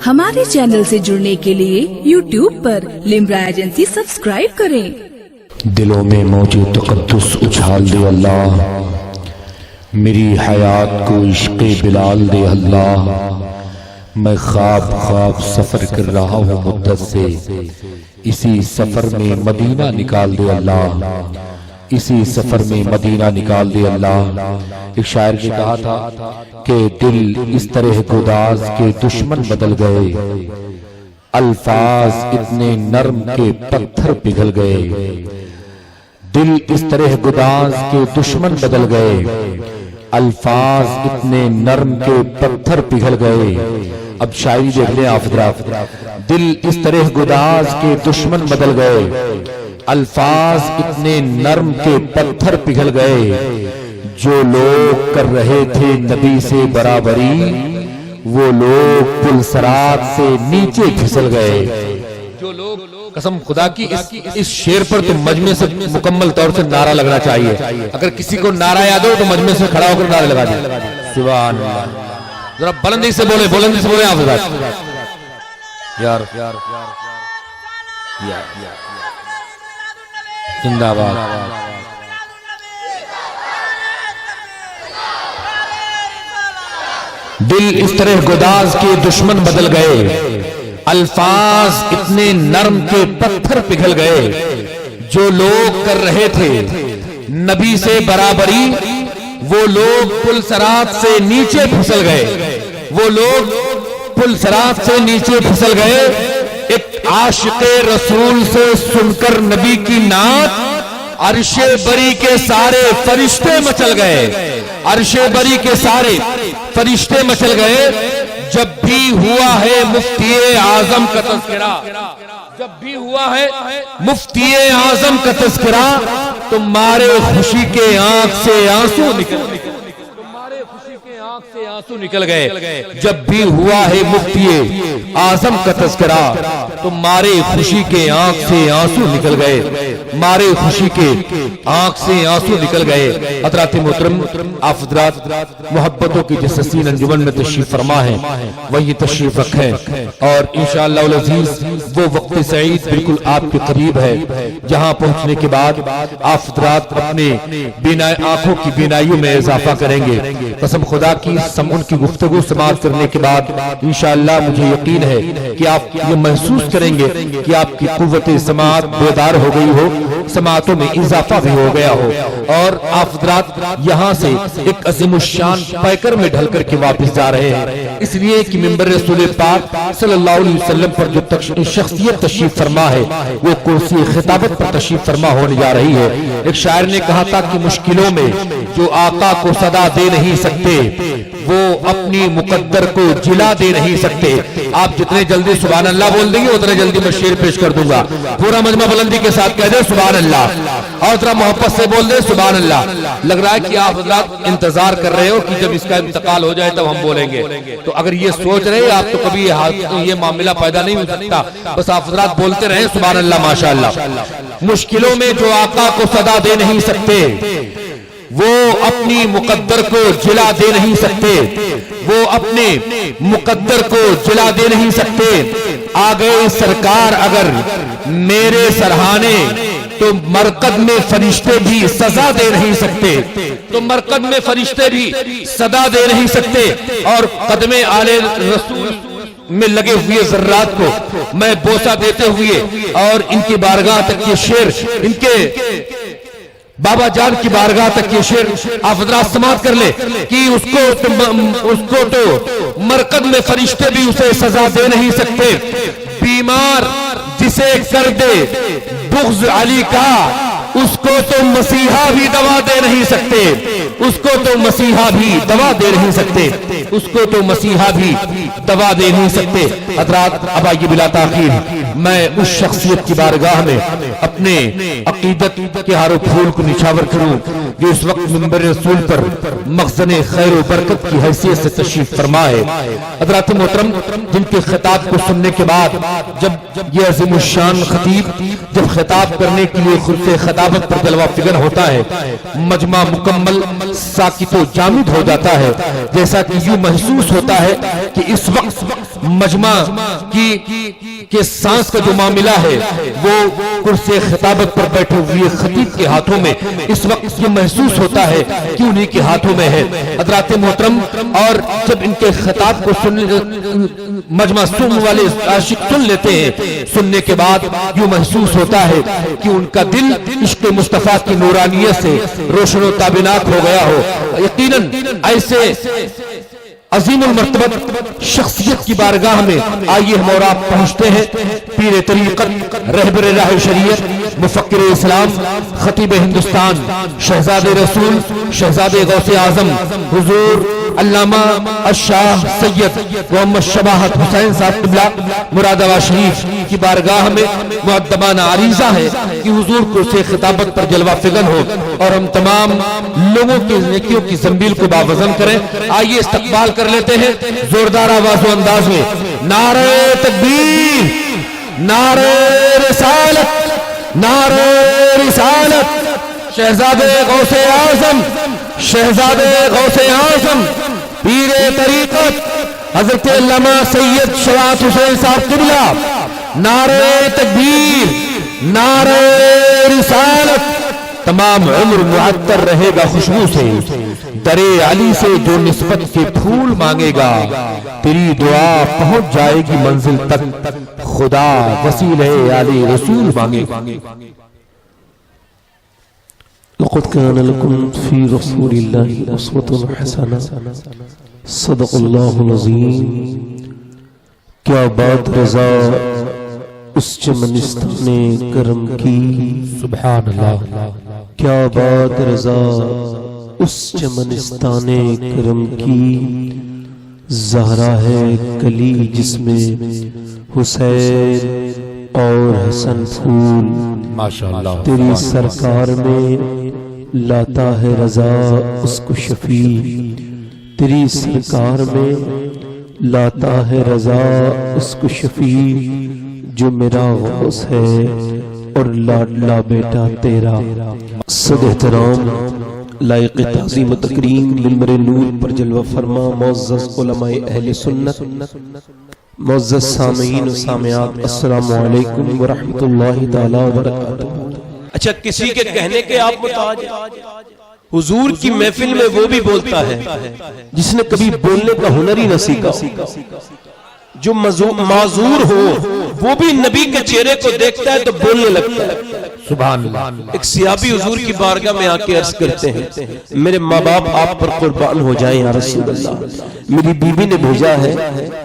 ہمارے چینل سے جڑنے کے لیے YouTube پر لمرا ایجنسی سبسکرائب کریں۔ دلوں میں موج تقدس اچھال دے اللہ، میری حیات کو عشق بلال دے اللہ۔ میں خواب سفر کر رہا ہوں مدت سے، اسی سفر میں مدینہ نکال دے اللہ، اسی سفر میں مدینہ نکال دے اللہ۔ ایک شاعر نے کہا تھا کہ دل اس طرح گداز کے دشمن بدل گئے، الفاظ اتنے نرم کے پتھر پگھل گئے۔ دل اس طرح گداز کے دشمن بدل گئے، الفاظ اتنے نرم کے پتھر پگھل گئے۔ اب شاعری دیکھ لیں آپ حضرات، دل اس طرح گداز کے دشمن بدل گئے، الفاظ اتنے نرم کے پتھر پگھل گئے۔ جو لوگ کر رہے تھے نبی سے برابری، وہ لوگ پل صراط سے نیچے پھسل گئے۔ جو لوگ، قسم خدا کی اس شعر پر تو مجمع سے مکمل طور سے نعرہ لگنا چاہیے۔ اگر کسی کو نعرہ یاد ہو تو مجمع سے کھڑا ہو کر نعرہ لگا دیں۔ سبحان اللہ، ذرا بلندی سے بولیں، بلندی سے بولیں آپ حضرات۔ یار زندہ باد۔ دل اس طرح گداز کے دشمن بدل گئے، الفاظ اتنے نرم کے پتھر پگھل گئے۔ جو لوگ کر رہے تھے نبی سے برابری، وہ لوگ پل صراط سے نیچے پھسل گئے، وہ لوگ پل صراط سے نیچے پھسل گئے۔ ایک عاشق رسول سے سن کر نبی کی نعت، عرش بری کے سارے فرشتے مچل گئے، عرش بری کے سارے فرشتے مچل گئے۔ جب بھی ہوا ہے مفتی اعظم کا تذکرہ، جب بھی ہوا ہے مفتی اعظم کا تذکرہ، تمہارے خوشی کے آنکھ سے آنسو نکل گئے، تمہارے خوشی کے آنکھ سے آنسو نکل گئے۔ جب بھی ہوا ہے مفتی اعظم کا تذکرہ، تمہارے خوشی کے آنکھ سے آنسو نکل گئے، مارے خوشی کے آنکھ سے آنسو نکل گئے۔ حضرات محترم، آپ حضرات محبتوں کی جس حسین انجمن میں تشریف فرما ہے، وہی تشریف رکھیں، اور انشاءاللہ العزیز وہ وقت سعید بالکل آپ کے قریب ہے، جہاں پہنچنے کے بعد آپ حضرات اپنے آنکھوں کی بینائیوں میں اضافہ کریں گے۔ قسم خدا کی ان کی گفتگو سماعت کرنے کے بعد انشاءاللہ مجھے یقین ہے کہ آپ یہ محسوس کریں گے کہ آپ کی قوت سماعت بیدار ہو گئی ہو، سماعتوں میں اضافہ بھی ہو گیا ہو، اور آپ حضرات یہاں سے ایک عظیم الشان پیکر میں ڈھل کر کے واپس جا رہے ہیں، اس لیے کہ منبر رسول پاک صلی اللہ علیہ وسلم پر جو شخصیت تشریف فرما ہے وہ کرسی خطابت پر تشریف فرما ہونے جا رہی ہے۔ ایک شاعر نے کہا تھا کہ مشکلوں میں جو آقا کو صدا دے نہیں سکتے، وہ اپنی مقدر کو جلا دے نہیں سکتے۔ آپ جتنے جلدی سبحان اللہ بول دیں گے اتنے جلدی میں شعر پیش کر دوں گا۔ پورا مجمع بلندی کے ساتھ کہہ دیں سبحان اللہ، اور ذرا محبت سے بول دیں سبحان اللہ۔ لگ رہا ہے کہ آپ حضرات انتظار کر رہے ہو کہ جب اس کا انتقال ہو جائے تب ہم بولیں گے، تو اگر یہ سوچ رہے آپ تو کبھی یہ معاملہ پیدا نہیں ہو سکتا، بس آپ حضرات بولتے رہیں سبحان اللہ ماشاءاللہ۔ مشکلوں میں جو آقا کو صدا دے نہیں سکتے، وہ اپنی مقدر کو جلا دے نہیں سکتے، وہ اپنے مقدر کو جلا دے نہیں سکتے۔ آ گئے سرکار اگر میرے سرہانے، تو مرقد میں فرشتے بھی سزا دے نہیں سکتے، تو مرقد میں فرشتے بھی صدا دے نہیں سکتے۔ اور قدم آل رسول میں لگے ہوئے ذرات کو میں بوسہ دیتے ہوئے اور ان کی بارگاہ تک یہ شعر، ان کے بابا جان کی بارگاہ تک یہ شعر آپ حضرات سماعت کر لیں کہ اس کو تو مرقد میں فرشتے بھی اسے سزا دے نہیں سکتے۔ بیمار جسے کر دے بغض علی کا، اس کو تو مسیحا بھی دوا دے نہیں سکتے، اس کو تو مسیحا بھی دوا دے نہیں سکتے، اس کو تو مسیحا بھی دوا دے نہیں سکتے۔ حضرات اب آئیے بلا تاخیر میں اس شخصیت کی بارگاہ میں اپنے عقیدت کے ہار و پھول کو نچھاور کروں جو اس وقت منبر رسول پر مخزن خیر و برکت کی حیثیت سے تشریف فرما ہے۔ حضرات محترم، جن کے خطاب کو سننے کے بعد جب یہ عظیم الشان خطیب جب خطاب کرنے کے لیے خود سے خطابت پر جلوہ فکر ہوتا ہے، مجمع مکمل ساکت و جامد ہو جاتا ہے، جیسا کہ یوں محسوس ہوتا ہے کہ اس وقت مجمع کے سانس کا جو معاملہ ہے وہ کرسی خطابت پر بیٹھے ہوئے خطیب کے ہاتھوں میں اس وقت یہ محسوس ہوتا ہے کہ انہی کے ہاتھوں میں ہے۔ حضرات محترم، اور جب ان کے خطاب کو مجمع سن والے عاشق سن لیتے ہیں، سننے کے بعد یوں محسوس ہوتا ہے کہ ان کا دل عشق مصطفیٰ کی نورانیت سے روشن و تابناک ہو گیا ہو۔ یقیناً ایسے عظیم المرتبت شخصیت کی بارگاہ میں آئیے ہم اور آپ پہنچتے ہیں۔ پیر طریقت، رہبر راہ شریعت، مفکر اسلام، خطیب ہندوستان، شہزاد رسول، شہزاد غوث اعظم حضور علامہ الشاہ سید محمد شباہت حسین صاحب قبلہ مراد آباد شریف کی بارگاہ میں مؤدبانہ عریضہ ہے کہ حضور کو سے خطابت پر جلوہ فغن ہو اور ہم تمام لوگوں کی نیکیوں کی زنبیل کو باوزن کریں۔ آئیے استقبال کر لیتے ہیں زوردار آواز و انداز میں۔ نعرہ تکبیر، نعرہ رسالت، نعرہ رسالت، شہزادے غوث اعظم، شہزادے غوث اعظم، پیر طریقت حضرت علامہ سید شباہت حسین صاحب قبلہ، نعرہ تکبیر، نعرہ رسالت۔ تمام عمر معطر رہے گا خوشبو سے، درے علی سے جو نسبت کے پھول مانگے گا، تیری دعا پہنچ جائے گی منزل تک، خدا وسیلہ علی رسول مانگے گا۔ لقد كان لكم في رسول الله أسوة حسنة صدق الله العظيم۔ کیا بات رضا اس چمنستان کرم کی، سبحان اللہ، کیا بات رضا اس چمنستان کرم کی، زہرا ہے کلی جس میں حسین اور حسن پھول، ماشاءاللہ، تیری سرکار میں لاتا ہے رضا اس کو شفیع، تیری سرکار میں لاتا ہے رضا اس کو شفیع، جو میرا غوث ہے اور لاڈلا بیٹا تیرا۔ صد احترام لائق تعظیم و تکریم منبر نور پر جلوہ فرما معزز علماء اہل سنت، معزز سامعین و سامعات، السلام علیکم ورحمۃ اللہ تعالی وبرکاتہ۔ اچھا، کسی کے کہنے کے آپ محتاج ہیں؟ حضور کی محفل میں وہ بھی بولتا ہے جس نے کبھی بولنے کا ہنر ہی نہ سیکھا، جو معذور ہو وہ بھی نبی کے چہرے کو دیکھتا ہے تو بولنے لگتا ہے۔ سبحان اللہ۔ ایک صحابی حضور کی بارگاہ میں آ کے عرض کرتے ہیں، میرے ماں باپ آپ پر قربان ہو جائیں یا رسول اللہ، میری بیوی نے بھیجا ہے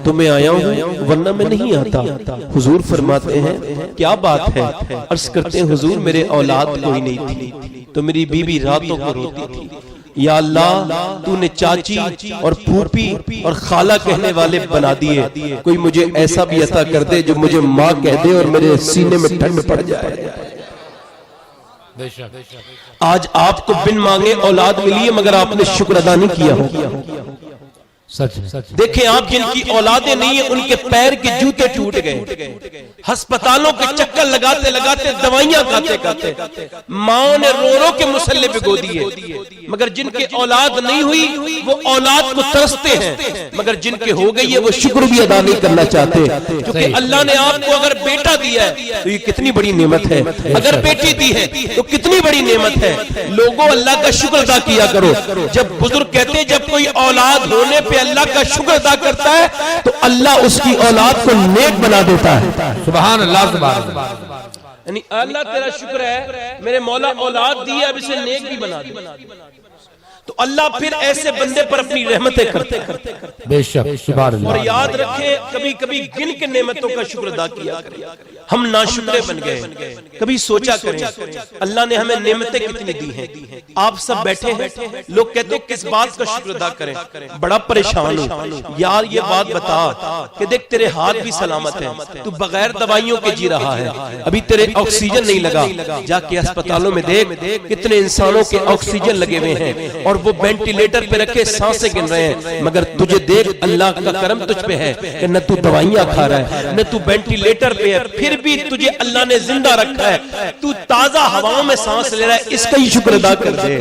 تو میں آیا ہوں ورنہ میں نہیں آتا۔ حضور فرماتے ہیں کیا بات ہے؟ عرض کرتے ہیں حضور میرے اولاد کوئی نہیں تھی تو میری بیوی راتوں کو روتی تھی، یا اللہ تو نے چاچی اور پھوپھی اور خالہ کہنے والے بنا دیے، کوئی مجھے ایسا بھی عطا کر دے جو مجھے ماں کہہ دے اور میرے سینے میں ٹھنڈ پڑ جائے۔ آج آپ کو بن مانگے اولاد ملی ہے مگر آپ نے شکر ادا نہیں کیا ہو۔ دیکھیں آپ جن کی اولادیں نہیں ہیں ان کے پیر کے جوتے ٹوٹ گئے، ہسپتالوں کے چکر لگاتے لگاتے دوائیاں کھاتے کھاتے ماں نے رو رو کے مسلے بھگو دیے، مگر جن کے اولاد نہیں ہوئی وہ اولاد کو ترستے ہیں، مگر جن کے ہو گئی ہے وہ شکر بھی ادا نہیں کرنا چاہتے، کیونکہ اللہ نے آپ کو اگر بیٹا دیا ہے تو یہ کتنی بڑی نعمت ہے، اگر بیٹی دی ہے تو کتنی بڑی نعمت ہے۔ لوگوں اللہ کا شکر ادا کیا کرو۔ جب بزرگ کہتے ہیں جب کوئی اولاد ہونے پہ اللہ کا شکر ادا کرتا ہے تو اللہ اس کی اولاد کو نیک بنا دیتا ہے۔ سبحان اللہ، سبحان اللہ۔ یعنی اللہ تیرا شکر ہے میرے مولا اولاد دی ہے، اب اسے نیک بھی بنا دی، تو اللہ پھر ایسے بندے پر اپنی رحمتیں کرتے بے شک، سبحان اللہ۔ اور یاد رکھیں کبھی کبھی گن کے نعمتوں کا شکر ادا کیا کریں۔ ہم ناشکرے بن گئے. کبھی سوچا کریں اللہ نے ہمیں نعمتیں کتنی دی ہیں. آپ سب بیٹھے ہیں, لوگ کہتے ہیں کس بات کا شکر ادا کریں. بڑا پریشان ہوں یار, یہ بات بتا کہ دیکھ تیرے ہاتھ بھی سلامت ہیں, تو بغیر دوائیوں کے جی رہا ہے, ابھی تیرے آکسیجن نہیں لگا. جا کے اسپتالوں میں دیکھ کتنے انسانوں کے آکسیجن لگے ہوئے ہیں اور وہ وینٹیلیٹر پہ رکھے سانسیں گن رہے ہیں, مگر تجھے دیکھ اللہ کا کرم تجھ پہ ہے کہ نہ تو دوائیاں کھا رہا ہے نہ تو وینٹیلیٹر پہ ہے, پھر بھی تجھے اللہ نے زندہ رکھا ہے, تو تازہ ہواؤں میں سانس لے رہا ہے, اس کا ہی شکر ادا کر دے.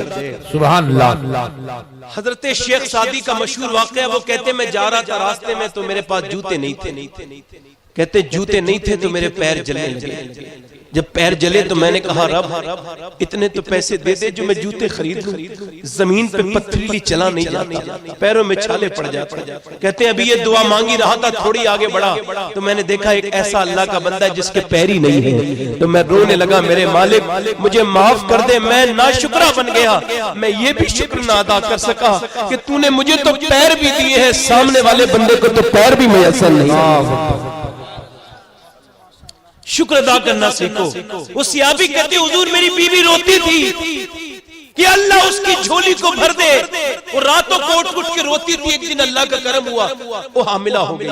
سبحان اللہ. حضرت شیخ سعدی کا مشہور واقعہ, وہ کہتے میں جا رہا تھا راستے میں تو میرے پاس جوتے نہیں تھے. کہتے جوتے نہیں تھے تو میرے پیر جلنے لگے. جب پیر جلے تو میں نے کہا رب اتنے تو پیسے دے دے جو میں جوتے خرید لوں. زمین پہ پتھریلی چلا نہیں جاتا, پیروں میں چھالے پڑ جاتے. کہتے ہیں ابھی یہ دعا مانگی رہا تھا, تھوڑی آگے بڑھا تو میں نے دیکھا ایک ایسا اللہ کا بندہ ہے جس کے پیر ہی نہیں ہے. تو میں رونے لگا, میرے مالک مجھے معاف کر دے, میں ناشکرا بن گیا. میں یہ بھی شکر نہ ادا کر سکا کہ تو نے مجھے تو پیر بھی دیے ہیں, سامنے والے بندے کو تو پیر بھی میسر نہیں. شکر ادا کرنا سیکھو. وہ صحابی کہتے حضور میری بیوی روتی تھی کہ اللہ اس کی جھولی کو بھر دے, وہ راتوں کو اٹھ اٹھ کے روتی تھی. ایک دن اللہ کا کرم ہوا, وہ حاملہ ہو گئی.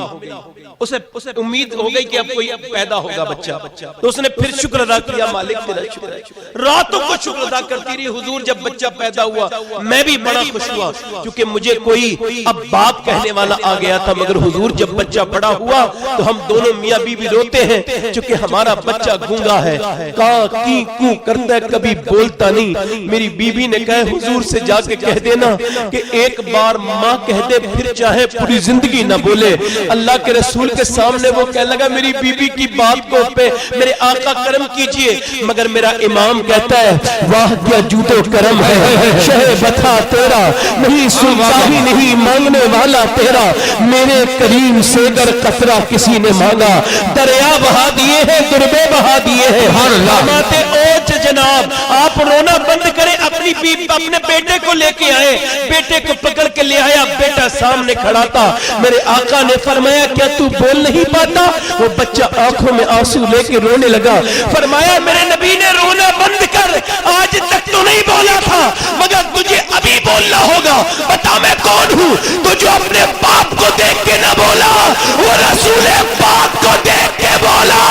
اسے امید ہو گئی کہ اب کوئی پیدا ہوگا بچہ, تو اس نے پھر شکر ادا کیا, مالک تیرا شکر ہے. راتوں کو شکر ادا کرتی رہی. حضور جب بچہ پیدا ہوا میں بھی بڑا خوش ہوا, کیونکہ مجھے کوئی اب باپ کہنے والا آ گیا تھا. مگر حضور جب بچہ بڑا ہوا تو ہم دونوں میاں بیوی روتے ہیں, چونکہ ہمارا بچہ گونگا ہے, کاں کی کو کرتا ہے, کبھی بولتا نہیں. میری بیوی نے کہا حضور سے جا کے کہہ دینا کہ ایک بار ماں کہہ دے, پھر چاہے پوری زندگی نہ بولے. اللہ کے رسول کے سامنے وہ کہنے لگا میری بیوی کی بات کو پہ میرے آقا کرم کیجئے. مگر میرا امام کہتا ہے واہ کیا جوتو کرم ہے, شہ بتا تیرا نہیں سنتا ہی نہیں مانگنے والا تیرا. میرے کریم سے گر قطرہ کسی نے مانگا, دریا بہا دیے ہیں دربے بہا دیے ہیں. فرماتے اوچ جناب آپ رونا بند کریں, اپنی اپنے بیٹے کو لے کے آئے. بیٹے کو پکڑ کے لے آیا, بیٹا سامنے کھڑا تھا. میرے آقا نے فرمایا کیا تو بول نہیں پاتا؟ وہ بچہ آنکھوں میں آنسو لے کے رونے لگا. فرمایا میرے نبی نے رونا بند کر, آج تک تو نہیں بولا تھا مگر تجھے ابھی بولنا ہوگا. بتا میں کون ہوں؟ تو جو اپنے باپ کو دیکھ کے نہ بولا وہ رسول پاک کو دیکھ کے بولا.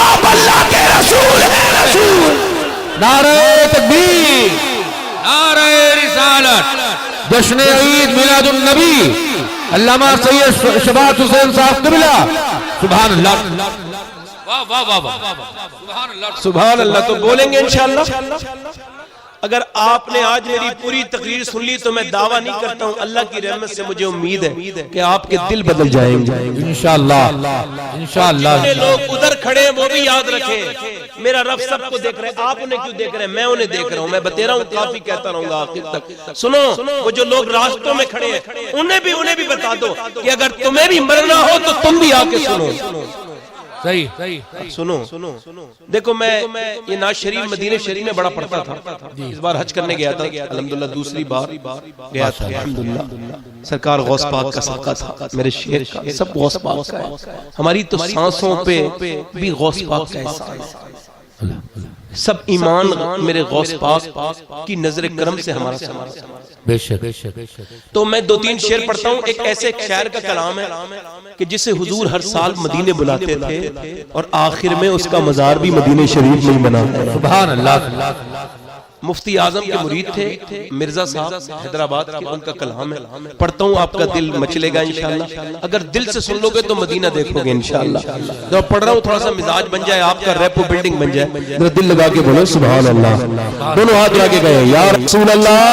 آپ اللہ کے رسول ہیں. رسول نعرہ تکبیر, نعرہ رسالت, جشن عید میلاد النبی علامہ سید شباب حسین صاحب قبلہ. سبحان اللہ, واہ واہ واہ واہ, سبحان اللہ, سبحان اللہ. تو بولیں گے انشاءاللہ. اگر آپ نے آج میری پوری تقریر سن لی تو میں دعویٰ نہیں کرتا ہوں, اللہ کی رحمت سے مجھے امید ہے کہ آپ کے دل بدل جائیں گے انشاءاللہ. انشاءاللہ لوگ ادھر کھڑے ہیں وہ بھی یاد رکھیں, میرا رب سب کو دیکھ رہے ہیں. آپ انہیں کیوں دیکھ رہے ہیں؟ میں انہیں دیکھ رہا ہوں. میں بتا رہا ہوں, کافی کہتا رہوں گا آخر تک. سنو, وہ جو لوگ راستوں میں کھڑے ہیں انہیں بھی بتا دو کہ اگر تمہیں بھی مرنا ہو تو تم بھی آ کے سنو. صحیح سنو دیکھو, میں یہ ناز شریف مدینہ شریف میں بڑا پڑھتا تھا. اس بار حج کرنے گیا تھا الحمدللہ, دوسری بار گیا تھا الحمدللہ. سرکار غوث پاک کا صدقہ تھا, میرے شیر کا, سب غوث پاک کا ہے. ہماری تو سانسوں پہ بھی غوث پاک کا احسان ہے. سب ایمان میرے غوث پاک کی نظر کرم سے ہمارا سمارا. بے شک. تو میں 2-3 شعر پڑھتا ہوں. ایک ایسے شاعر کا کلام ہے کہ جسے حضور ہر سال مدینے بلاتے تھے اور آخر میں اس کا مزار بھی مدینے شریف میں بنا. سبحان اللہ. مفتی اعظم کے مرید تھے مرزا صاحب حیدرآباد کے, ان کا کلام ہے. پڑھتا ہوں, آپ کا دل مچلے گا انشاءاللہ. اگر دل سے سن لو گے تو مدینہ دیکھو گے انشاءاللہ. جب پڑھ رہا ہوں تھوڑا سا مزاج بن جائے آپ کا, ریپو بلڈنگ بن جائے. دل لگا کے بولو سبحان اللہ. دونوں ہاتھ لگا کے گئے یا رسول اللہ.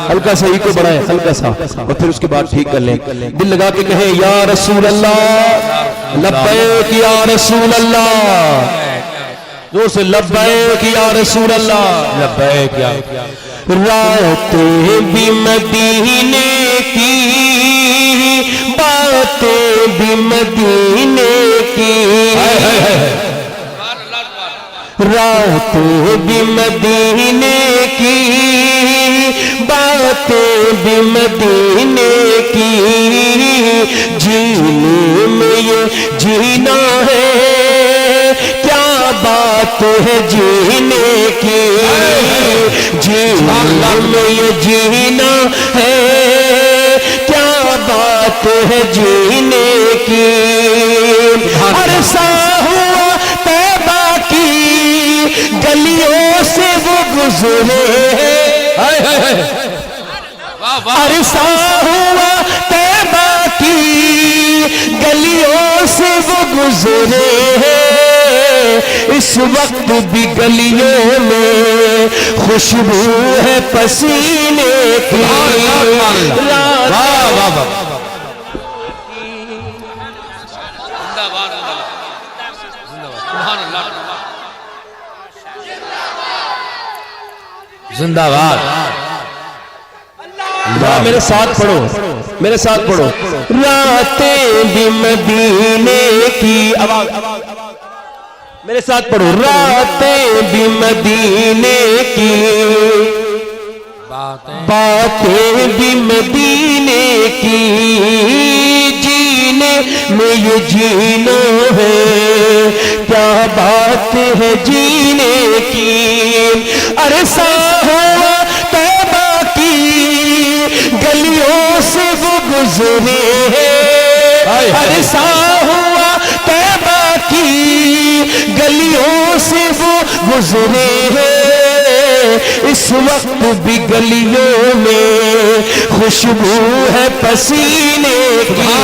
ہلکا سا ہی کو بڑھائیں, ہلکا سا, اور پھر اس کے بعد ٹھیک کر لیں. دل لگا کے کہیں یا رسول اللہ, لبیک یا رسول اللہ. جو سے لبیک یا رسول اللہ, لبیک یا. راتیں بھی مدینے کی, باتیں بھی مدینے کی, راتیں بھی مدینے کی, باتیں بھی مدینے کی. جینے میں یہ جینا ہے بات ہے جینے کی، جینا میں یہ جینا ہے، کیا بات ہے جینے کی، عرصہ ہوا طیبہ کی گلیوں سے وہ گزرے، عرصہ ہوا طیبہ کی گلیوں سے وہ گزرے، اس وقت بھی گلیوں میں خوشبو ہے پسینے کی، زندہ باد۔ میرے ساتھ پڑھو، میرے ساتھ پڑھو، راتیں بھی مدینے کی، میرے ساتھ پڑھو، راتیں بھی مدینے کی، باتیں بھی مدینے کی، جینے میں یہ جینا ہے، کیا بات ہے جینے کی، عرصہ ہوا طیبہ کی گلیوں سے وہ گزرے، عرصہ ہوا طیبہ کی گلیوں سے وہ گزرے، اس وقت بھی گلیوں میں خوشبو ہے پسینے کی،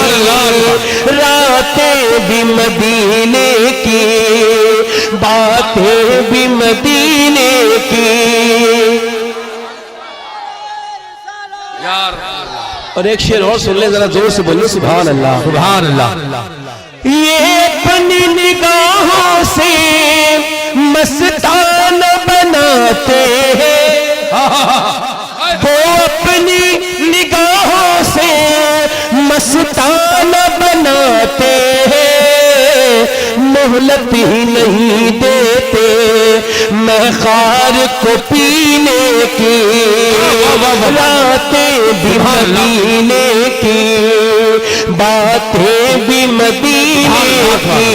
راتیں بھی مدینے کی، باتیں بھی مدینے کی، اور ایک شعر اور سن لیں ذرا زور سے بولیں، سبحان اللہ، سبحان اللہ۔ یہ اپنی نگاہوں سے مستان بناتے ہیں، وہ اپنی نگاہوں سے مستان بناتے ہیں، مہلت ہی نہیں دیتے میں خار کو پینے کی، راتیں بھی مدینے کی، باتیں بھی مدینے کی،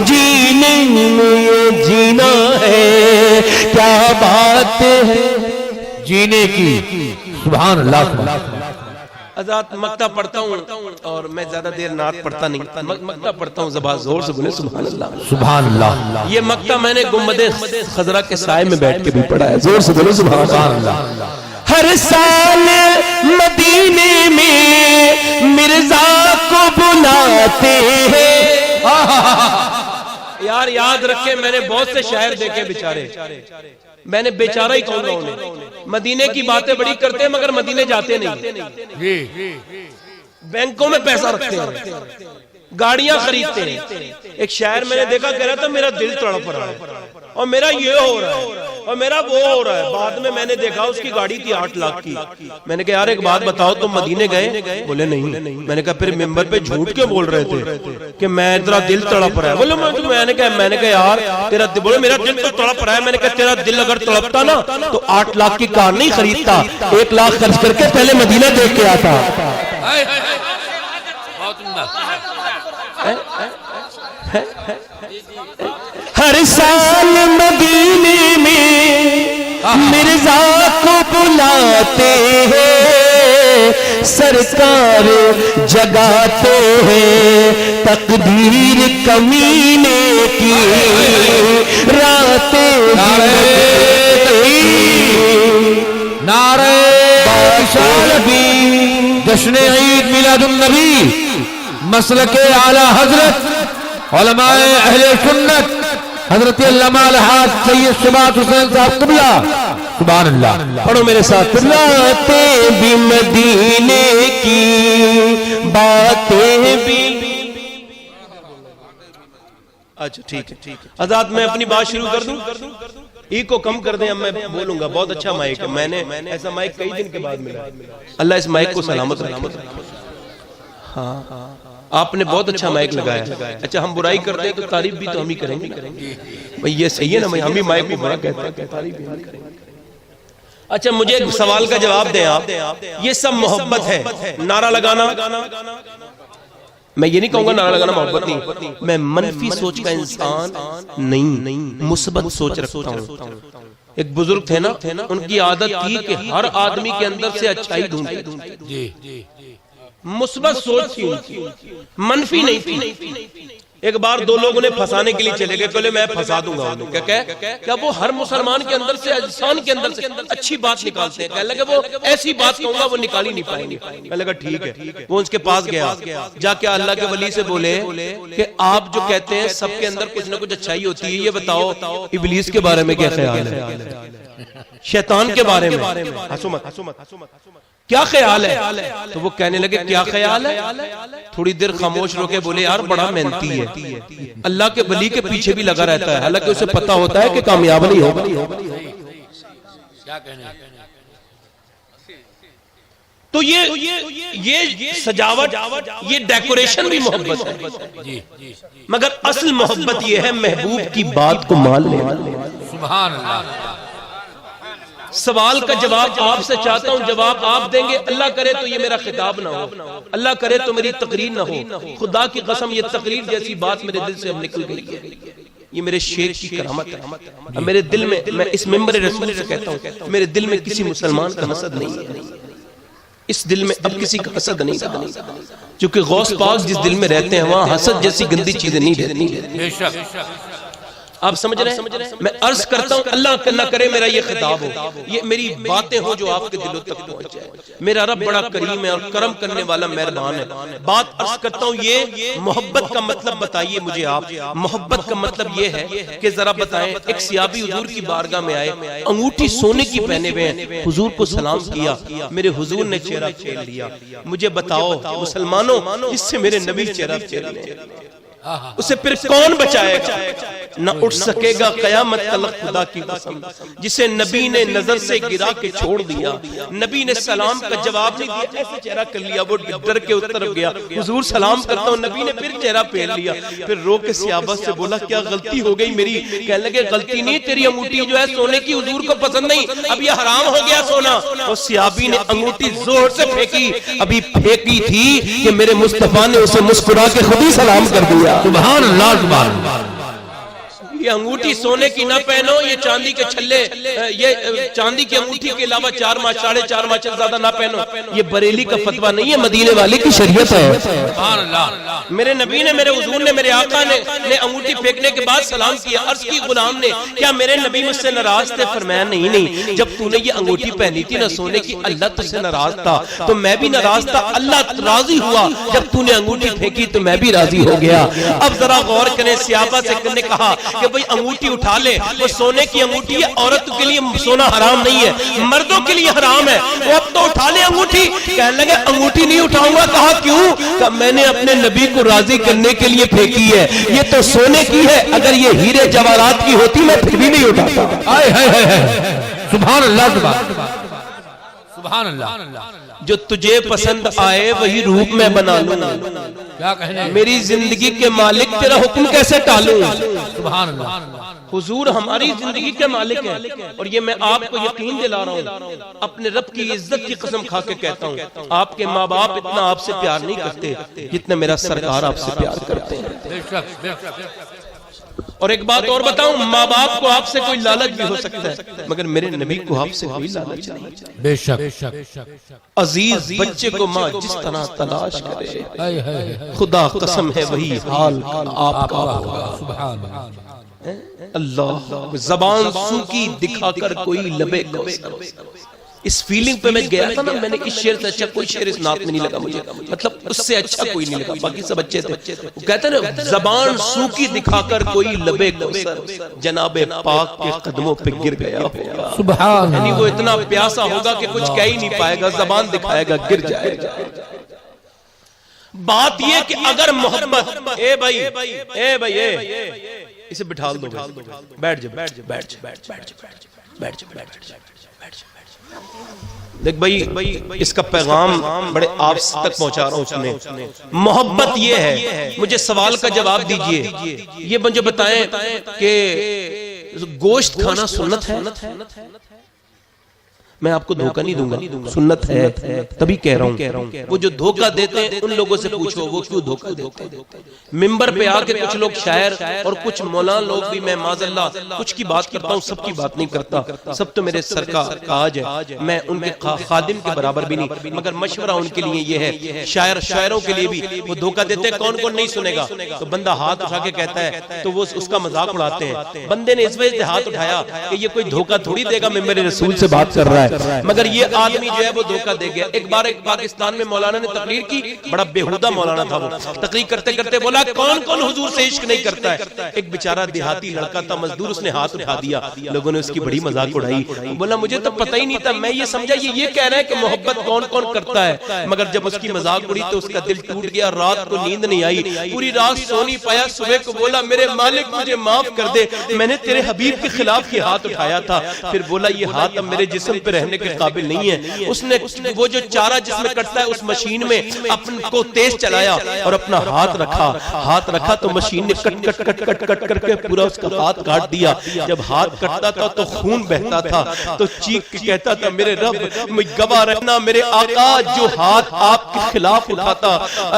جینے میں یہ جینا ہے، کیا بات ہے جینے کی، سبحان اللہ۔ حضرات مقطع پڑھتا ہوں اور میں زیادہ دیر نعت پڑھتا نہیں، مقطع پڑھتا ہوں، زبان زور سے بولے سبحان اللہ۔ سبحان اللہ۔ یہ مقطع میں نے گنبد خضرا کے سائے میں بیٹھ کے بھی پڑھا ہے، زور سے بولے سبحان اللہ۔ ہر سال مدینے میں مرزا کو بلاتے ہیں، یار یاد رکھے میں نے بہت سے شاعر دیکھے بیچارے، میں نے بیچارہ ہی کہوں گا انہیں، مدینے کی باتیں بڑی کرتے ہیں مگر مدینے جاتے نہیں، بینکوں میں پیسہ رکھتے ہیں، گاڑیاں خریدتے ہیں۔ ایک شاعر میں نے دیکھا کہہ رہا تھا میرا دل تڑپ رہا ہے اور میرا یہ ہو رہا ہے اور میرا وہ ہو رہا ہے، بعد میں نے دیکھا اس کی گاڑی تھی 8 لاکھ کی، میں نے کہا یار ایک بات بتاؤ تم مدینے گئے؟ بولے نہیں، میں نے کہا پھر ممبر پہ جھوٹ کیوں بول رہے تھے کہ میں تیرا دل تڑپ رہا ہے؟ بولے میں نے کہا یار تیرا دل، بولے میرا دل تو تڑپ رہا ہے، میں نے کہا تیرا دل اگر تڑپتا نا تو 8 لاکھ کی کار نہیں خریدتا، 1 لاکھ خرچ کر کے پہلے مدینہ دیکھ کے آتا۔ ہر سال مدینے میں مرزا کو بلاتے ہیں، سرکار جگاتے ہیں تقدیر کمینے کی، راتیں نعرہ بھی جشن عید میلاد النبی، مسلک اعلی حضرت علماء اہل سنت حضرت علامہ الحاج سید شبات حسین صاحب قبلہ، سبحان اللہ۔ پڑھو میرے ساتھ، راتیں بھی مدینے کی، باتیں بھی، اچھا ٹھیک ہے حضرات میں اپنی بات شروع کر دوں، ای کو کم کر دیں، اب میں بولوں گا، بہت اچھا مائک ہے، میں نے ایسا مائک کئی دن کے بعد ملا، اللہ اس مائک کو سلامت رکھے۔ ہاں آپ نے بہت اچھا مائک لگایا، اچھا ہم برائی کرتے ہیں تو تعریف بھی تو ہم ہی کریں گے، بھئی یہ صحیح ہے نا، ہم ہی مائک کو برا کہتے ہیں، تعریف بھی ہم کریں گے۔ اچھا مجھے ایک سوال کا جواب دیں آپ، یہ سب محبت ہے، نعرہ لگانا میں یہ نہیں کہوں گا نعرہ لگانا محبت نہیں، میں منفی سوچ کا انسان نہیں، مثبت سوچ رکھتا ہوں۔ ایک بزرگ تھے نا، ان کی عادت تھی کہ ہر آدمی کے اندر سے اچھائی ڈھونڈتے، مثبت سوچ تھی ان کی، منفی نہیں تھی۔ ایک بار دو لوگ انہیں پھنسانے کے لیے چلے گئے، کہلے میں پھنسا دوں گا انہیں، کیا وہ ہر مسلمان کے اندر سے، انسان کے اندر سے اچھی بات نکالتے ہیں؟ کہنے لگے وہ ایسی بات کہوں گا وہ نکال ہی نہیں پائیں گے۔ کہنے لگا ٹھیک ہے، وہ اس کے پاس گیا، جا کے اللہ کے ولی سے بولے کہ آپ جو کہتے ہیں سب کے اندر کچھ نہ کچھ اچھائی ہوتی ہے، یہ بتاؤ ابلیس کے بارے میں کیا خیال ہے، شیطان کے بارے میں، ہنسو مت، کیا خیال ہے؟ تو وہ کہنے لگے کیا خیال ہے؟ تھوڑی دیر خاموش رو کے بولے یار بڑا محنتی ہے، اللہ کے ولی کے پیچھے بھی لگا رہتا ہے، حالانکہ اسے پتا ہوتا ہے کہ کامیاب نہیں ہوگا۔ تو یہ سجاوٹ، یہ ڈیکوریشن بھی محبت ہے، مگر اصل محبت یہ ہے محبوب کی بات کو مان لے۔ سبحان اللہ۔ سوال کا جواب آپ سے چاہتا ہوں، جواب آپ دیں گے، اللہ کرے تو یہ میرا خطاب نہ ہو، اللہ کرے تو میری تقریر نہ ہو، خدا کی قسم یہ تقریر جیسی بات میرے دل سے اب نکل گئی ہے، یہ میرے شیخ کی کرامت ہے۔ میرے دل میں، میں اس منبر رسول سے کہتا ہوں، میرے دل میں کسی مسلمان کا حسد نہیں ہے، اس دل میں اب کسی کا حسد نہیں ہے، چونکہ غوث پاک جس دل میں رہتے ہیں وہاں حسد جیسی گندی چیزیں نہیں رہتی۔ آپ سمجھ رہے ہیں؟ میں عرض کرتا ہوں اللہ نہ کرے میرا یہ خطاب ہو، یہ میری باتیں ہو جو آپ کے دلوں تک پہنچ جائے۔ میرا رب بڑا کریم ہے اور کرم کرنے والا مہربان ہے۔ بات عرض کرتا ہوں، یہ محبت کا مطلب بتائیے مجھے آپ، محبت کا مطلب یہ ہے کہ ذرا بتائیں، ایک صحابی حضور کی بارگاہ میں آئے، انگوٹھی سونے کی پہنے ہوئے ہیں، حضور کو سلام کیا، میرے حضور نے چہرہ پھیر لیا۔ مجھے بتاؤ مسلمانوں، اس سے میرے نبی چہرہ پھیر لیں، اسے پھر کون بچائے گا؟ نہ اٹھ سکے گا قیامت تلک خدا کی قسم، جسے نبی نے نظر سے گرا کے چھوڑ دیا، نبی نے سلام کا جواب نہیں دیا، ایسے چہرہ کر لیا، وہ ڈر کے اس طرف گیا، حضور سلام کرتا ہوں، نبی نے پھر چہرہ پھیر لیا، پھر رو کے صحابہ سے بولا کیا غلطی ہو گئی میری؟ کہنے لگے غلطی نہیں، تیری انگوٹھی جو ہے سونے کی حضور کو پسند نہیں، اب یہ حرام ہو گیا سونا۔ اور صحابی نے انگوٹھی زور سے پھینکی، ابھی پھینکی تھی کہ میرے مصطفیٰ نے اسے مسکرا کے خود ہی سلام کر دیا۔ سبحان اللہ، سبحان اللہ۔ یہ انگوٹھی سونے کی نہ پہنو، یہ چاندی کے چھلے، یہ چاندی کی انگوٹھی کے علاوہ 4 ماہ 4.5 ماہ سے زیادہ نہ پہنو، یہ بریلی کا فتویٰ نہیں ہے، مدینے والے کی شریعت ہے۔ سبحان اللہ۔ میرے نبی نے، میرے حضور نے، میرے آقا نے انگوٹھی پھینکنے کے بعد سلام کیا، عرض کی غلام نے کیا میرے نبی مجھ سے ناراض تھے؟ فرمایا نہیں، جب تو نے یہ انگوٹھی پہنی تھی نہ سونے کی، اللہ تجھ سے ناراض تھا تو میں بھی ناراض تھا، اللہ راضی ہوا جب تو نے انگوٹھی پھینکی تو میں بھی راضی ہو گیا۔ اب ذرا غور کریں، صحابہ سے نے کہا کہ بھئی انگوٹھی اٹھا لے، وہ سونے کی انگوٹھی ہے، عورت کے لیے سونا حرام نہیں ہے، مردوں کے لیے حرام ہے، وہ اب تو اٹھا لے انگوٹھی۔ کہنے لگے انگوٹھی نہیں اٹھاؤں گا، کہا کیوں؟ کہ میں نے اپنے نبی کو راضی کرنے کے لیے پھینکی ہے، یہ تو سونے کی ہے، اگر یہ ہیرے جواہرات کی ہوتی میں پھر بھی نہیں اٹھاتا۔ آئے سبحان اللہ، سبحان اللہ۔ جو تجھے پسند آئے وہی روپ میں بنا لوں، کیا کہنے، میری زندگی کے مالک تیرا حکم کیسے ٹالوں؟ سبحان اللہ۔ حضور ہماری زندگی کے مالک ہیں، اور یہ میں آپ کو یقین دلا رہا ہوں، اپنے رب کی عزت کی قسم کھا کے کہتا ہوں، آپ کے ماں باپ اتنا آپ سے پیار نہیں کرتے جتنا میرا سرکار آپ سے پیار کرتے ہیں۔ بے شک، بے شک۔ اور ایک بات اور بتاؤں، ماں باپ کو آپ سے کوئی لالچ بھی ہو سکتا ہے، مگر میرے نبی کو آپ سے کوئی لالچ نہیں۔ بے شک۔ عزیز بچے کو ماں جس طرح تلاش کرے، خدا قسم ہے وہی حال آپ کا ہوگا۔ سبحان اللہ۔ اللہ زبان سوکی دکھا کر کوئی لبے کوثر، اس فیلنگ پہ میں گیا تھا نا، میں نے اس شعر سے اچھا کوئی شعر اس نعت میں نہیں لگا مجھے، مطلب اس سے اچھا کوئی نہیں لگا، باقی سب اچھے تھے۔ وہ کہتے ہیں نا زبان سوکی دکھا کر کوئی لبے کوثر جناب پاک کے قدموں پہ گر گیا ہوگا۔ سبحان یعنی وہ اتنا پیاسا ہوگا کہ کچھ کہہ ہی نہیں پائے گا، زبان دکھائے گا گر جائے گا۔ بات یہ کہ اگر محبت، اے بھائی اسے بٹھا دو، بیٹھ جا۔ دیکھ بھائی اس کا پیغام بڑے آپ تک پہنچا رہا ہوں سنیں۔ محبت یہ ہے، مجھے سوال کا جواب دیجئے، یہ مجھے بتائیں کہ گوشت کھانا سنت ہے؟ میں آپ کو دھوکہ نہیں دوں گا، سنت ہے تبھی کہہ رہا ہوں۔ وہ جو دھوکہ دیتے ہیں ان لوگوں سے پوچھو وہ کیوں دھوکہ دیتے ہیں۔ منبر پہ آ کے کچھ لوگ شاعر اور کچھ مولانا لوگ بھی، میں معاذ اللہ کچھ کی بات کرتا ہوں، سب کی بات نہیں کرتا، سب تو میرے سر کا تاج ہے، میں ان کے خادم کے برابر بھی نہیں، مگر مشورہ ان کے لیے یہ ہے، شاعروں کے لیے بھی وہ دھوکہ دیتے ہیں۔ کون کون نہیں سنے گا؟ تو بندہ ہاتھ اٹھا کے کہتا ہے تو وہ اس کا مذاق اڑاتے ہیں۔ بندے نے اس وجہ سے ہاتھ اٹھایا کہ یہ کوئی دھوکہ تھوڑی دے گا، منبر رسول سے بات کر رہا ہے، مگر یہ آدمی جو ہے وہ دھوکہ دے گیا۔ ایک بار ایک پاکستان میں مولانا نے تقریر کی، بڑا بےہودہ مولانا تھا وہ، تقریر کرتے کرتے بولا کون کون حضور سے عشق نہیں کرتا ہے؟ ایک بیچارہ دیہاتی لڑکا تھا مزدور، اس نے ہاتھ اٹھا دیا، لوگوں نے اس کی بڑی مذاق اڑائی، بولا مجھے تو پتہ ہی نہیں تھا، میں یہ سمجھا یہ کہہ رہا ہے کہ محبت کون کون کرتا ہے، مگر جب اس کی مذاق اڑی تو اس کا دل ٹوٹ گیا، رات کو نیند نہیں آئی، پوری رات سو نہیں پایا، صبح کو بولا میرے مالک مجھے معاف کر دے، میں نے تیرے حبیب کے خلاف یہ ہاتھ اٹھایا تھا۔ پھر بولا یہ ہاتھ اب میرے جسم پہ رہنے کے قابل نہیں ہے۔ اس نے وہ جو چارہ جس میں کٹتا ہے اس مشین میں اپن کو تیز چلایا اور اپنا ہاتھ رکھا تو مشین نے کٹ کر کے پورا اس کا ہاتھ کاٹ دیا۔ جب ہاتھ کٹتا تھا تو خون بہتا تھا، تو چیخ کے کہتا تھا میرے رب گواہ رہنا، میرے آقا جو ہاتھ آپ کے خلاف اٹھاتا،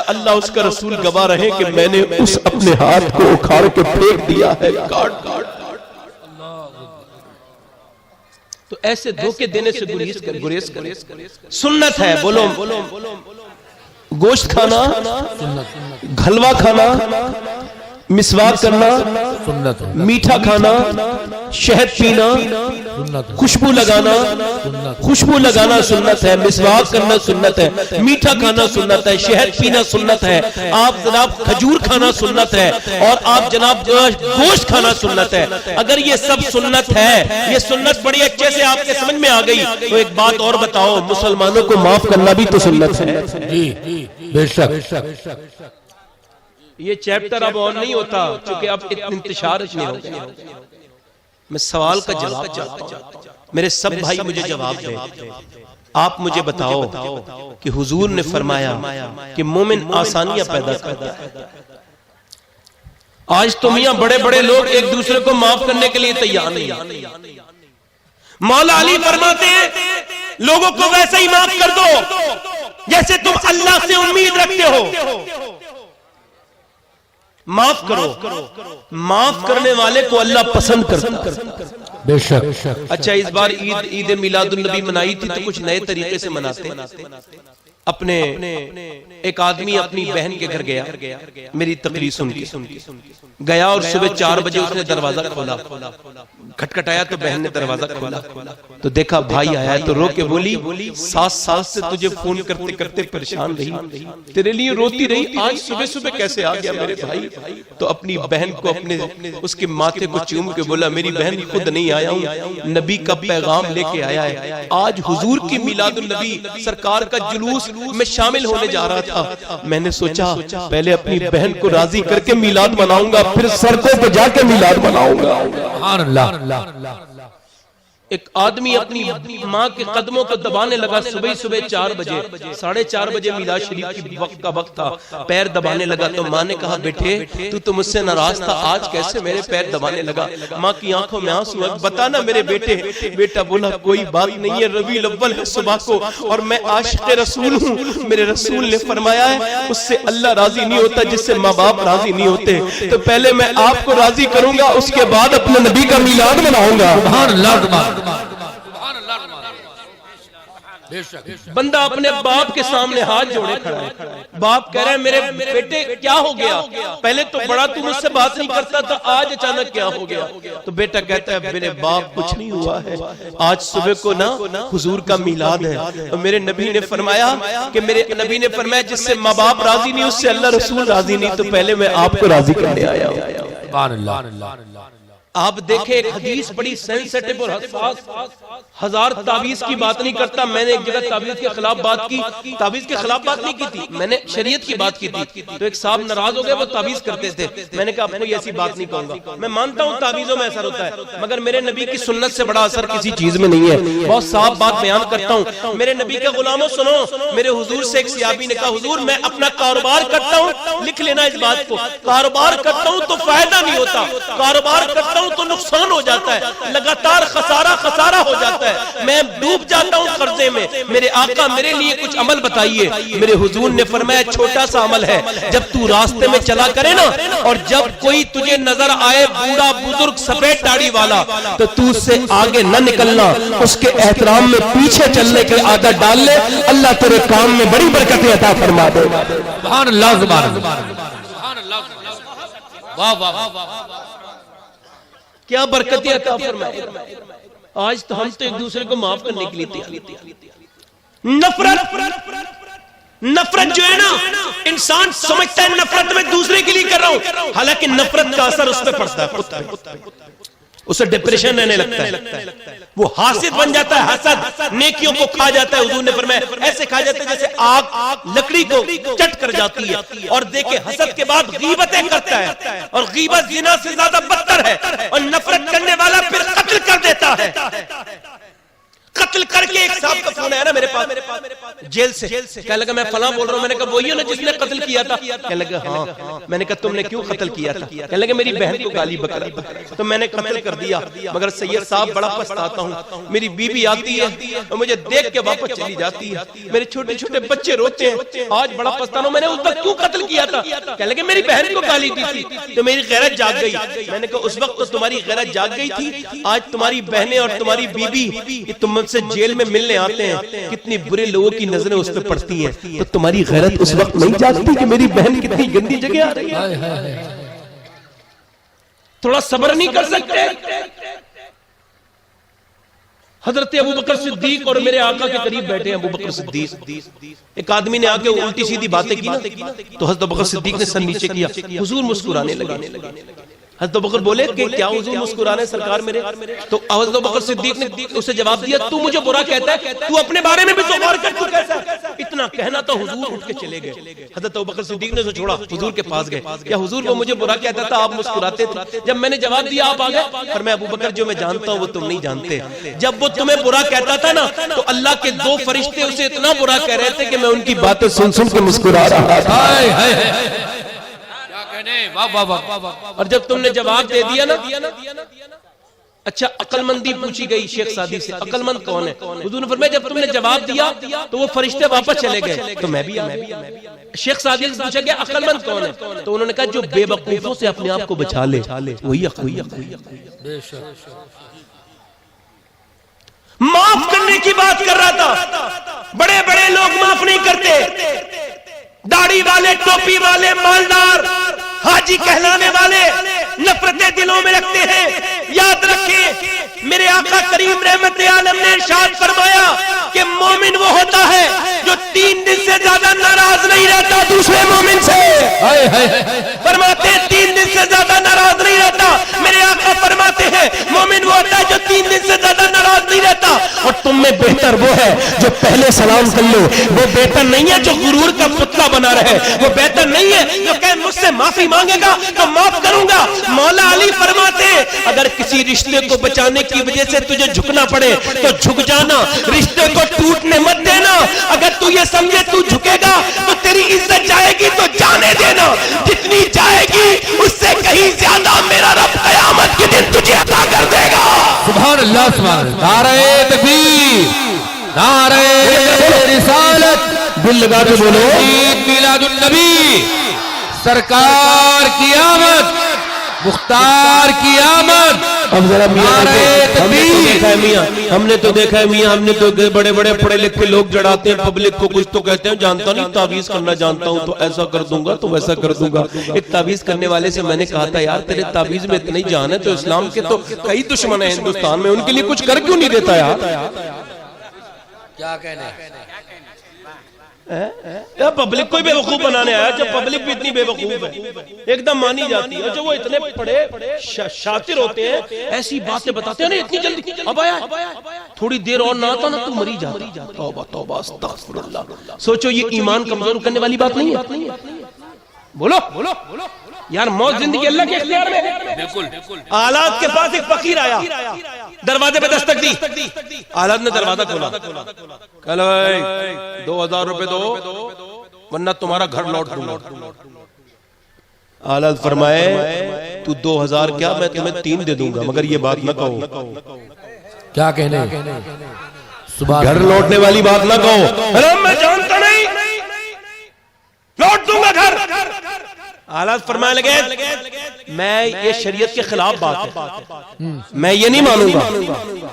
اللہ اس کا رسول گواہ رہے کہ میں نے اس اپنے ہاتھ کو اکھاڑ کے پھینک دیا ہے، کاٹ۔ تو ایسے دھوکے دینے سے گریز کر۔ سنت ہے، بولو گوشت کھانا، گھلوا کھانا، مسواک کرنا، میٹھا کھانا، شہد پینا، خوشبو لگانا سنت ہے، مسواک کرنا سنت ہے، میٹھا کھانا سنت ہے، شہد پینا سنت ہے، آپ جناب کھجور کھانا سنت ہے، اور آپ جناب گوشت کھانا سنت ہے۔ اگر یہ سب سنت ہے، یہ سنت بڑی اچھے سے آپ کے سمجھ میں آ گئی تو ایک بات اور بتاؤ، مسلمانوں کو معاف کرنا بھی تو سنت ہے۔ بے شک۔ یہ چیپٹر اب اور نہیں ہوتا چونکہ اب انتشار نہیں ہوگا۔ میں سوال کا جواب چاہتا ہوں، میرے سب بھائی مجھے جواب دیں، آپ مجھے بتاؤ کہ حضور نے فرمایا کہ مومن آسانیاں پیدا کرتا ہے۔ آج تو میاں بڑے بڑے لوگ ایک دوسرے کو معاف کرنے کے لیے تیار نہیں۔ مولا علی فرماتے ہیں لوگوں کو ویسے ہی معاف کر دو جیسے تم اللہ سے امید رکھتے ہو۔ معاف کرو، معاف کرنے والے کو اللہ پسند کرتا ہے۔ بے شک۔ اچھا اس بار عید میلاد النبی منائی تھی تو کچھ نئے طریقے سے مناتے ہیں۔ اپنے ایک آدمی اپنی بہن کے گھر گیا، میری تقریر سن کے گیا، اور صبح 4 بجے اس نے دروازہ کھولا، کھٹکھٹایا تو بہن نے دروازہ کھولا تو دیکھا بھائی آیا ہے، تو رو کے بولی 7 سال سے تجھے فون کرتے کرتے پریشان رہی، تیرے لیے روتی رہی، آج صبح صبح کیسے آ گیا میرے بھائی؟ تو اپنی بہن کو اس کے ماتھے کو چوم کے بولا میری بہن خود نہیں آیا ہوں، نبی کا پیغام لے کے آیا ہے۔ آج حضور کی میلاد النبی سرکار کا جلوس میں شامل ہونے جا رہا تھا، میں نے سوچا پہلے اپنی بہن کو راضی کر کے میلاد مناؤں گا، پھر سڑکوں پہ جا کے میلاد مناؤں گا۔ سبحان اللہ۔ ایک آدمی اپنی ماں کے قدموں کو دبانے لگا، صبح 4 بجے 4:30 بجے میلاد شریف کی وقت کا وقت تھا، پیر دبانے لگا تو ماں نے کہا بیٹے تو مجھ سے ناراض تھا، آج کیسے میرے پیر دبانے لگا؟ ماں کی آنکھوں میں آنسو، بتا نا میرے بیٹے۔ بیٹا بولا کوئی بات نہیں ہے، ربیع الاول ہے صبح کو اور میں عاشق رسول ہوں، میرے رسول نے فرمایا ہے اس سے اللہ راضی نہیں ہوتا جس سے ماں باپ راضی نہیں ہوتے، تو پہلے میں آپ کو راضی کروں گا، اس کے بعد اپنے نبی کا میلاد مناؤں گا۔ سبحان اللہ۔ بندہ اپنے باپ کے سامنے ہاتھ جوڑے کھڑا ہے، باپ کہہ رہے ہیں میرے بیٹے کیا ہو گیا؟ پہلے تو بڑا تو مجھ سے بات نہیں کرتا تھا، آج اچانک کیا ہو گیا؟ تو بیٹا کہتا ہے میرے باپ کچھ نہیں ہوا ہے، آج صبح کو نا حضور کا میلاد ہے، اور میرے نبی نے فرمایا کہ میرے نبی نے فرمایا جس سے ماں باپ راضی نہیں اس سے اللہ رسول راضی نہیں، تو پہلے میں آپ کو راضی کرنے آیا ہوں۔ سبحان اللہ۔ آپ دیکھیں ایک حدیث بڑی سینسٹیو اور حساس، 1000 تعویذ کی بات نہیں کرتا، میں نے ایک جگہ تعویذ کے خلاف بات کی، تعویذ کے خلاف بات نہیں کی تھی، میں نے شریعت کی بات کی تھی، تو ایک صاحب ناراض ہو گئے، وہ تعویذ کرتے تھے، میں نے کہا آپ کوئی ایسی بات نہیں کہوں گا، میں مانتا ہوں تعویذوں میں اثر ہوتا ہے، مگر میرے نبی کی سنت سے بڑا اثر کسی چیز میں نہیں ہے۔ بہت صاف بات بیان کرتا ہوں، میرے نبی کے غلاموں سنو، میرے حضور سے ایک صحابی نے کہا حضور میں اپنا کاروبار کرتا ہوں، لکھ لینا اس بات کو، کاروبار کرتا ہوں تو فائدہ نہیں ہوتا، کاروبار کرتا ہوں کروں تو نقصان ہو جاتا ہے، لگاتار خسارہ ہو جاتا ہے، میں ڈوب جاتا ہوں قرضے میں، میرے آقا میرے لیے کچھ عمل بتائیے۔ میرے حضور نے فرمایا چھوٹا سا عمل ہے، جب تو راستے میں چلا کرے نا اور جب کوئی تجھے نظر آئے بوڑھا بزرگ سفید داڑھی والا تو تو اس سے آگے نہ نکلنا، اس کے احترام میں پیچھے چلنے کی عادت ڈال لے، اللہ تیرے کام میں بڑی برکتیں عطا فرما دے گا۔ سبحان اللہ سبحان اللہ واہ واہ کیا برکتیں عطا فرمائے۔ آج تو ہم تو ایک دوسرے کو معاف کرنے کے لیے تیار۔ نفرت جو ہے نا، انسان سمجھتا ہے نفرت میں دوسرے کے لیے کر رہا ہوں، حالانکہ نفرت کا اثر اس پہ پڑتا ہے، اسے ڈپریشن رہنے لگتا ہے، وہ حاسد بن جاتا ہے، حسد نیکیوں کو کھا جاتا ہے۔ حضور نے فرمایا ایسے کھا جاتا ہے جیسے آگ لکڑی کو چٹ کر جاتی ہے۔ اور دیکھیں حسد کے بعد غیبتیں کرتا ہے، اور غیبت زنا سے زیادہ بدتر ہے، اور نفرت کرنے والا پھر قتل کر دیتا ہے۔ قتل کر کے ایک صاحب کا فون آیا نا میرے پاس جیل سے، کہنے لگا میں فلاں بول رہا ہوں، میں نے کہا وہی ہو نا جس نے قتل کیا تھا؟ کہنے لگا ہاں۔ میں نے کہا تم نے کیوں قتل کیا تھا؟ کہنے لگا میری بہن کو گالی بکرا تو میں نے قتل کر دیا، مگر سید صاحب بڑا پچھتاتا ہوں، میری بیوی آتی ہے اور مجھے دیکھ کے واپس چلی جاتی ہے، میرے چھوٹے چھوٹے بچے روتے ہیں، آج بڑا پچھتاتا ہوں میں نے اس وقت کیوں قتل کیا تھا؟ کہنے لگے میری بہن کو گالی دی تھی تو میری غیرت جاگ گئی۔ میں نے کہا اس وقت تو تمہاری غیرت جاگ گئی تھی، آج تمہاری بہنیں اور تمہاری بیوی تم سے جیل میں ملنے آتے ہیں، کتنی برے لوگوں کی نظریں اس پہ پڑتی ہیں، تو تمہاری غیرت اس وقت نہیں جاگتی کہ میری بہن کتنی گندی جگہ آ رہی ہے؟ تھوڑا صبر نہیں کر سکتے؟ حضرت ابوبکر صدیق اور میرے آقا کے قریب بیٹھے ہیں ابوبکر صدیق، ایک آدمی نے آ کے الٹی سیدھی باتیں کی تو حضرت ابوبکر صدیق نے سر نیچے کیا، حضور مسکرانے لگے۔ حضرت ابوبکر بولے کہ کیا حضور مسکرانے سرکار میرے؟ تو حضرت ابوبکر صدیق نے اسے جواب دیا تو مجھے برا کہتا ہے، تو اپنے بارے میں بھی تو غور کر، تو کیسا؟ اتنا کہنا تو حضور اٹھ کے چلے گئے۔ حضرت ابوبکر صدیق نے اسے چھوڑا، حضور کے پاس گئے، کیا حضور وہ مجھے برا کہتا تھا آپ مسکراتے تھے؟ جب میں نے جواب دیا آپ آ گئے، پر میں ابوبکر جو میں جانتا ہوں وہ تم نہیں جانتے، جب وہ تمہیں برا کہتا تھا نا تو اللہ کے دو فرشتے اسے اتنا برا کہہ رہے تھے کہ میں ان کی باتیں سن سن کے مسکرا رہا تھا۔ اور جب تم نے جواب دے دیا نا، اچھا عقل مندی پوچھی گئی شیخ سعدی سے، عقل مند کون ہے؟ حضور نے فرمایا جب تم نے جواب دیا تو وہ فرشتے واپس چلے گئے تو میں بھی۔ شیخ سعدی سے پوچھا گیا عقل مند کون ہے؟ تو انہوں نے کہا جو بے وقوفوں سے اپنے آپ کو بچا لے وہی عقل۔ معاف کرنے کی بات کر رہا تھا، بڑے بڑے لوگ معاف نہیں کرتے، داڑھی والے، ٹوپی والے، مالدار، حاجی کہلانے والے نفرتیں دلوں میں رکھتے ہیں۔ یاد رکھیں میرے آقا کریم رحمت عالم نے ارشاد فرمایا کہ مومن وہ ہوتا ہے جو 3 دن سے زیادہ ناراض نہیں رہتا دوسرے مومن سے۔ فرماتے ہیں 3 دن سے زیادہ ناراض نہیں رہتا۔ میرے آقا فرماتے ہیں مومن وہ ہوتا ہے جو 3 دن سے زیادہ ناراض نہیں رہتا۔ اور تم میں بہتر وہ ہے جو پہلے سلام کر لو، وہ بہتر نہیں ہے جو غرور کا پتلا بنا رہے، وہ بہتر نہیں ہے جو کہ مجھ سے معافی مانگے گا تو معاف کروں گا۔ مولا علی فرماتے ہیں اگر کسی رشتے کو بچانے کی وجہ سے تجھے جھکنا پڑے تو جھک جانا، رشتے کو ٹوٹنے مت دینا۔ اگر تو یہ سمجھے تو جھکے گا تو تیری عزت جائے گی تو جانے دینا، جتنی جائے گی اس سے کہیں زیادہ میرا رب قیامت کے دن تجھے عطا کر دے گا۔ سبحان اللہ سبحان اللہ، نعرہ تکبیر، نعرہ رسالت، دل لگا کے بولو میلاد النبی، سرکار کی آمد، مختار کی آمد۔ اب ذرا ہم نے تو دیکھا ہے میاں، ہم نے تو بڑے بڑے پڑھے لکھے لوگ جڑاتے ہیں پبلک کو، کچھ تو کہتے ہیں جانتا نہیں تعویذ کرنا جانتا ہوں تو ایسا کر دوں گا تو ویسا کر دوں گا۔ ایک تعویذ کرنے والے سے میں نے کہا تھا یار تیرے تعویذ میں اتنی جان ہے تو اسلام کے تو کئی دشمن ہیں ہندوستان میں، ان کے لیے کچھ کر کیوں نہیں دیتا یار؟ کیا کہنے پبلک کو ہی بے وقوف بنانے آیا، جب پبلک بھی اتنی بے وقوف ہے ایک دم مانی جاتی ہے، جو وہ اتنے پڑھے شاطر ہوتے ہیں ایسی باتیں بتاتے ہیں نا اتنی جلدی اب آیا تھوڑی دیر اور نہ آتا نا تو مری جاتا۔ توبہ توبہ استغفر اللہ۔ سوچو یہ ایمان کمزور کرنے والی بات نہیں ہے؟ بولو یار، موت زندگی اللہ کے اختیار میں ہے۔ بالکل آلات کے پاس ایک فقیر آیا، دروازے پہ دستک دی، آلات نے دروازہ کھولا، کہا بھائی 2000 روپے دو ورنہ تمہارا گھر لوٹ دوں گا۔ آلہ فرمائے تو 2000 کیا میں تمہیں 3 دے دوں گا مگر یہ بات نہ کہو. کیا کہنے گھر لوٹنے والی بات نہ کہو. میں جانتا نہیں لوٹ دوں گا گھر. آلہ فرمائے لگے میں یہ شریعت کے خلاف بات ہے, میں یہ نہیں مانوں گا.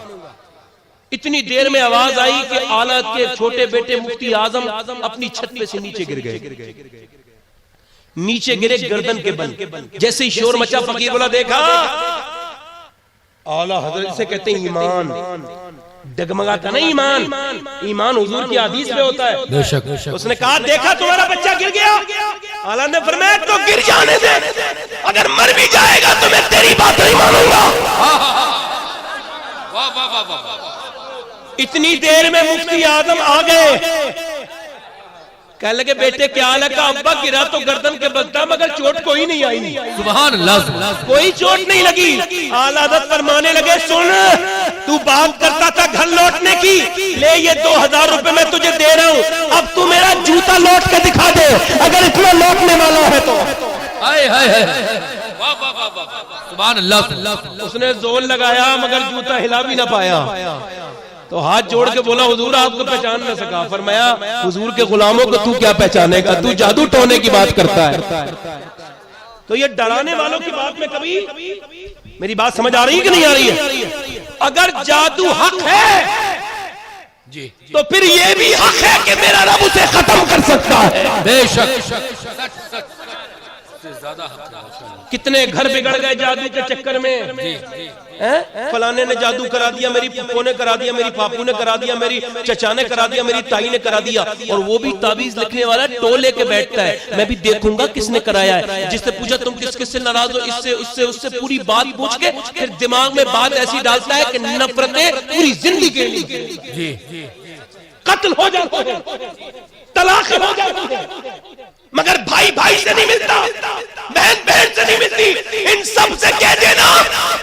اتنی دیر میں آواز آئی کہ آلہ کے چھوٹے بیٹے مفتی اعظم اپنی چھت پہ سے نیچے گر گئے. نیچے گرے گردن کے بل. جیسے ہی شور مچا فقیر بولا دیکھا. آلہ حضرت سے کہتے ہیں ایمان ڈگمگاتا نا. ایمان حضور کی حدیث میں ہوتا ہے. بے شک. اس نے کہا دیکھا تمہارا بچہ گر گیا. آلہ نے فرمایا تو گر جانے دے, اگر مر بھی جائے گا تو میں تیری بات نہیں مانوں گا. اتنی دیر میں مفتی اعظم آ گئے. کہنے لگے بیٹے کیا حال ہے؟ کہا ابا گرا تو گردن کے بل تھا مگر چوٹ کوئی نہیں آئی. سبحان اللہ. کوئی چوٹ نہیں لگی. آلہ حضرت فرمانے لگے سن تو بات کرتا تھا گھر لوٹنے کی, لے یہ 2000 روپے میں تجھے دے رہا ہوں, اب تو میرا جوتا لوٹ کے دکھا دے اگر اتنا لوٹنے والا ہے تو. سبحان اللہ. اس نے زور لگایا مگر جوتا ہلا بھی نہ پایا. تو ہاتھ جوڑ کے بولا حضور آپ کو پہچان نہ سکا. فرمایا حضور کے غلاموں کو تو کیا پہچانے گا, تو جادو ٹونے کی بات کرتا ہے. تو یہ ڈرانے والوں کی بات میں کبھی میری بات سمجھ آ رہی ہے کہ نہیں آ رہی ہے؟ اگر جادو حق ہے تو پھر یہ بھی حق ہے کہ میرا رب اسے ختم کر سکتا ہے. بے شک. کتنے گھر بگڑ گئے جادو کے چکر میں. فلانے نے جادو کرا دیا, میری پھپھو نے کرا دیا, میری پاپو نے کرا دیا, میری چچا نے کرا دیا, میری تائی نے کرا دیا. اور وہ بھی تعویذ لکھنے والا ٹو لے کے بیٹھتا ہے, میں بھی دیکھوں گا کس نے کرایا ہے. جس نے پوچھا تم کس کس سے ناراض ہو, اس سے پوری بات پوچھ کے پھر دماغ میں بات ایسی ڈالتا ہے کہ نفرتیں پوری زندگی کے لیے قتل ہو جاتے ہیں, طلاق ہو جاتی ہے. مگر بھائی بھائی سے نہیں ملتا, بہن بہن سے نہیں ملتی. ان سب سے کہہ دینا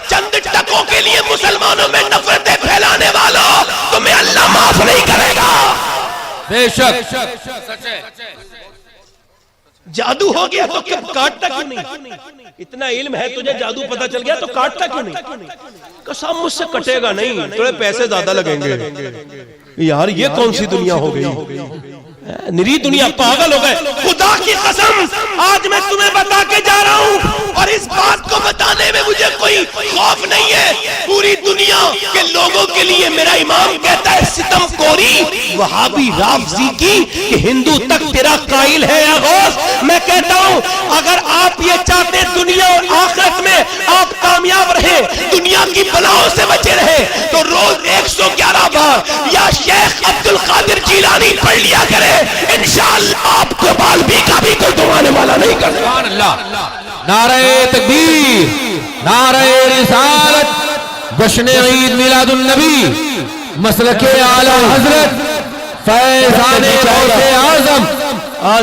چند ٹکوں کے لیے مسلمانوں میں نفرتیں پھیلانے والوں تمہیں اللہ معاف نہیں کرے گا. بے شک. جادو ہو گیا تو کاٹتا کیوں نہیں؟ اتنا علم ہے تجھے, جادو پتا چل گیا تو کاٹتا کیوں نہیں؟ قسم مجھ سے کٹے گا نہیں, تھوڑے پیسے زیادہ لگیں گے. یار یہ کون سی دنیا ہو گئی, نری دنیا پاگل ہو گئے. خدا کی قسم آج میں تمہیں بتا کے جا رہا ہوں, اور اس بات کو بتانے میں مجھے کوئی خوف نہیں ہے. پوری دنیا کے لوگوں کے لیے میرا امام کہتا ہے ستم کوری وہابی رافضی کی کہ ہندو تک تیرا قائل ہے یا غوث. میں کہتا ہوں اگر آپ یہ چاہتے دنیا اور آخرت میں آپ کامیاب رہے, دنیا کی بلاؤں سے بچے رہے, تو روز 111 بار یا شیخ عبد القادر جیلانی پڑھ لیا کرے. انشاءاللہ آپ کو بالبی کا بھی کوئی دمانے والا نہیں کرتا. سبحان اللہ. نعرہ تکبیر, نعرہ رسالت, جشن عید میلاد النبی, مسلک اعلی حضرت فیضان غوث اعظم.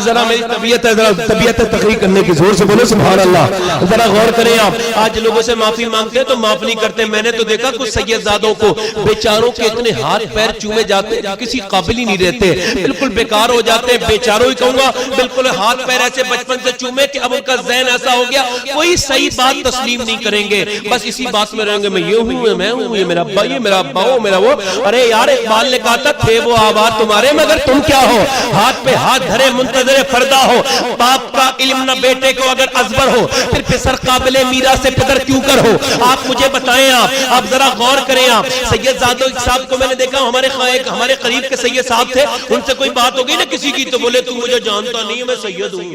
ذرا میری طبیعت ہے, ذرا طبیعت تقریر کرنے کی, زور سے بولو سبحان اللہ. ذرا غور کریں آپ, آج لوگوں سے معافی مانگتے ہیں تو معاف نہیں کرتے. میں نے تو دیکھا کچھ سید زادوں کو بیچاروں کے اتنے ہاتھ پیر چومے جاتے ہیں کسی قابل ہی نہیں رہتے, بالکل بیکار ہو جاتے ہیں. بیچاروں ہی کہوں گا, بالکل ہاتھ پیر ایسے بچپن سے چومے کہ اب ان کا ذہن ایسا ہو گیا کوئی صحیح بات تسلیم نہیں کریں گے, بس اسی بات میں رہیں گے, میں یہ ہوں, میں ہوں, یہ میرا ابا, یہ میرا ابا ہو, میرا وہ. ارے یار اقبال نے کہا تھا تھے وہ آباد تمہارے مگر تم کیا ہو, ہاتھ پہ ہاتھ دھرے منتظر فردا ہو. باپ کا علم نہ بیٹے کو اگر ازبر ہو, پھر پسر قابل میرا سے پدر کیوں کر ہو. آپ مجھے بتائیں, آپ ذرا غور کریں. آپ سید زادو صاحب کو میں نے دیکھا, ہمارے قریب کے سید صاحب تھے, ان سے کوئی بات ہو گئی نا کسی کی تو بولے تو مجھے جانتا نہیں, میں سید ہوں,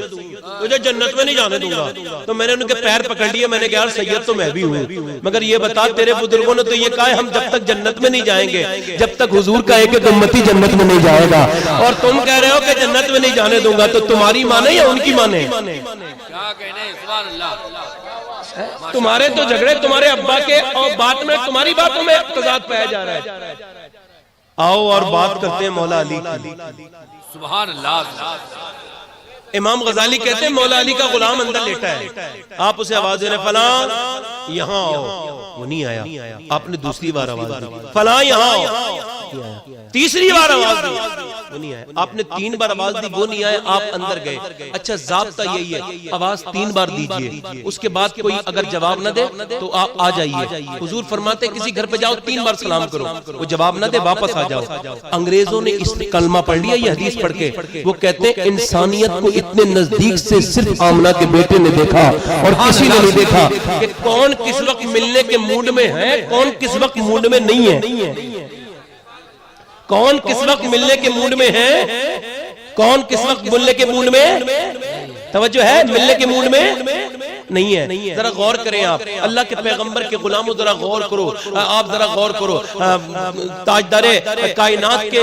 مجھے جنت میں نہیں جانے دوں گا. تو میں نے ان کے پیر پکڑ لیے, میں نے کہا یار سید تو میں بھی ہوں, مگر یہ بتا تیرے بزرگوں نے تو یہ کہا ہے ہم جب تک جنت میں نہیں جائیں گے جب تک حضور کا ایک ایک امتی جنت میں نہیں جائے گا, اور تم کہہ رہے ہو کہ جنت میں نہیں جانے دوں گا. تو تمہاری مانے یا ان کی مانے؟ کیا کہنے, سبحان اللہ. تمہارے تو جھگڑے تمہارے ابا کے اور بات میں تمہاری باتوں میں تضاد پایا جا رہا ہے. آؤ اور بات کرتے ہیں مولا علی کی. سبحان اللہ. امام غزالی کہتے ہیں مولا علی کا غلام اندر لیٹا ہے, آپ اسے آواز دے رہے فلاں یہاں آؤ, وہ نہیں آیا. آپ نے دوسری بار آواز دی فلاں یہاں آؤ, تیسری بار آواز دی وہ نہیں آیا. آپ نے 3 بار آواز دی وہ نہیں آیا, آپ اندر گئے. اچھا ضابطہ یہی ہے آواز 3 بار دیجئے, اس کے بعد کوئی اگر جواب نہ دے تو آپ آ جائیے. حضور فرماتے کسی گھر پہ جاؤ 3 بار سلام کرو, وہ جواب نہ دے واپس آ جاؤ. انگریزوں نے اس کلمہ پڑھ لیا یہ حدیث پڑھ کے, وہ کہتے ہیں انسانیت کو اتنے نزدیک سے صرف آمنہ کے بیٹے نے دیکھا اور کسی نے نہیں دیکھا کہ کون کس وقت ملنے کے موڈ میں ہے, کون کس وقت موڈ میں نہیں ہے, کون کس وقت ملنے کے موڈ میں ہے, کون کس وقت ملنے کے موڈ میں, توجہ ہے, ملنے کے موڈ میں نہیں ہے. ذرا غور کریں آپ, اللہ کے پیغمبر کے غلاموں ذرا غور کرو, آپ ذرا غور کرو, تاجدار کائنات کے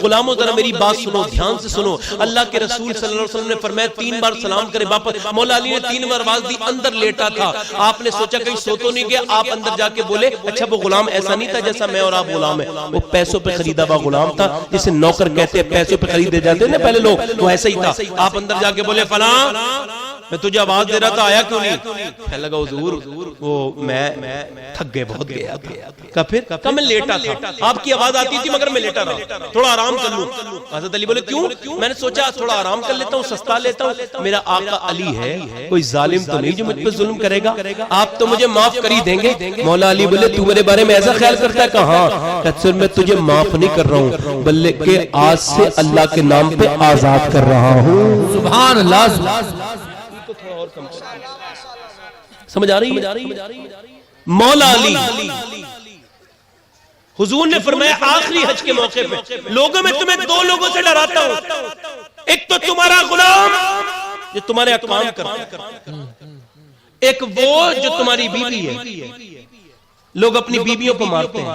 غلاموں ذرا میری بات سنو, دھیان سے سنو. اللہ کے رسول صلی اللہ علیہ وسلم نے فرمایا 3 بار سلام کرے واپس. مولا علی نے 3 بار آواز دی, اندر لیٹا تھا. آپ نے سوچا کہیں سو تو نہیں گیا, آپ اندر جا کے بولے اچھا وہ غلام ایسا نہیں تھا جیسا میں اور آپ غلام ہیں, وہ پیسوں پہ خریدا ہوا غلام تھا جسے نوکر کہتے ہیں, پیسوں پہ خریدے جاتے ہیں نا پہلے لوگ, وہ ایسا ہی تھا. آپ اندر جا کے بولے فلاں میں تجھے آواز دے رہا تھا آیا کیوں نہیں؟ کہنے لگا حضور وہ میں تھک گئے, بہت گیا تھا. پھر کہا میں لیٹا تھا, آپ کی آواز آتی تھی مگر میں لیٹا رہا, تھوڑا آرام کر لوں. حضرت علی بولے کیوں؟ میں نے سوچا تھوڑا آرام کر لیتا ہوں, سستا لیتا ہوں. میرا آقا علی ہے, کوئی ظالم تو نہیں جو مجھ پہ ظلم کرے گا, آپ تو مجھے معاف کر ہی دیں گے. مولا علی بولے تو میرے بارے میں ایسا خیال کرتا ہے؟ کہاں؟ کہ میں تجھے معاف نہیں کر رہا ہوں بلکہ آج سے اللہ کے نام پہ آزاد کر رہا ہوں. سبحان اللہ. سمجھ آ رہی ہے؟ مولا علی حضور نے فرمایا آخری حج کے موقع پہ لوگوں میں تمہیں 2 لوگوں سے ڈراتا ہوں, ایک تو تمہارا غلام جو تمہارے احکام کرتا ہے, ایک وہ جو تمہاری بیوی ہے. لوگ اپنی بیویوں کو مارتے ہیں,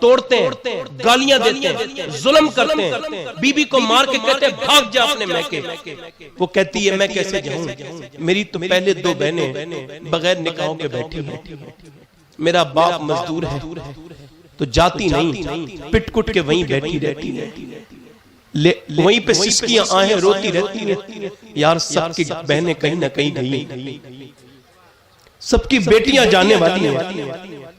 توڑتے ہیں, گالیاں دیتے ہیں, ظلم کرتے ہیں, بیوی کو مار کے کہتے ہیں بھاگ جا اپنے میکے. وہ کہتی ہے میں کیسے جاؤں, میری تو پہلے 2 بہنیں بغیر نکاحوں کے بیٹھی ہیں, میرا باپ مزدور ہے تو جاتی نہیں, پٹ کٹ کے وہیں بیٹھی رہتی ہے, وہیں پہ سسکیاں آہیں روتی رہتی ہیں. یار سب کی بہنیں کہیں نہ کہیں گئی, سب کی بیٹیاں جانے والی ہیں.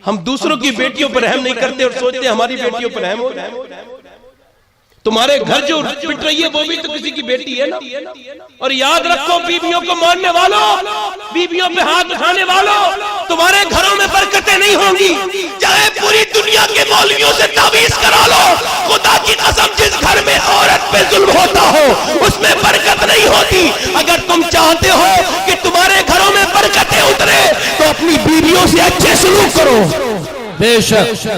ہم دوسروں کی بیٹیوں پر رحم نہیں کرتے اور سوچتے ہیں ہماری بیٹیوں پر رحم ہو. تمہارے گھر جو پٹ رہی ہے وہ بھی تو کسی کی بیٹی ہے نا. اور یاد رکھو بیویوں کو مارنے والوں, بیویوں پہ ہاتھ اٹھانے والوں, تمہارے گھروں میں برکتیں نہیں ہوں گی. چاہے پوری دنیا کے مولویوں سے تعویذ کرا لو, خدا کی قسم جس گھر میں عورت پہ ظلم ہوتا ہو اس میں برکت نہیں ہوتی. اگر تم چاہتے ہو کہ تمہارے گھروں میں برکتیں اترے تو اپنی بیویوں سے اچھے سلوک کرو. بے شک.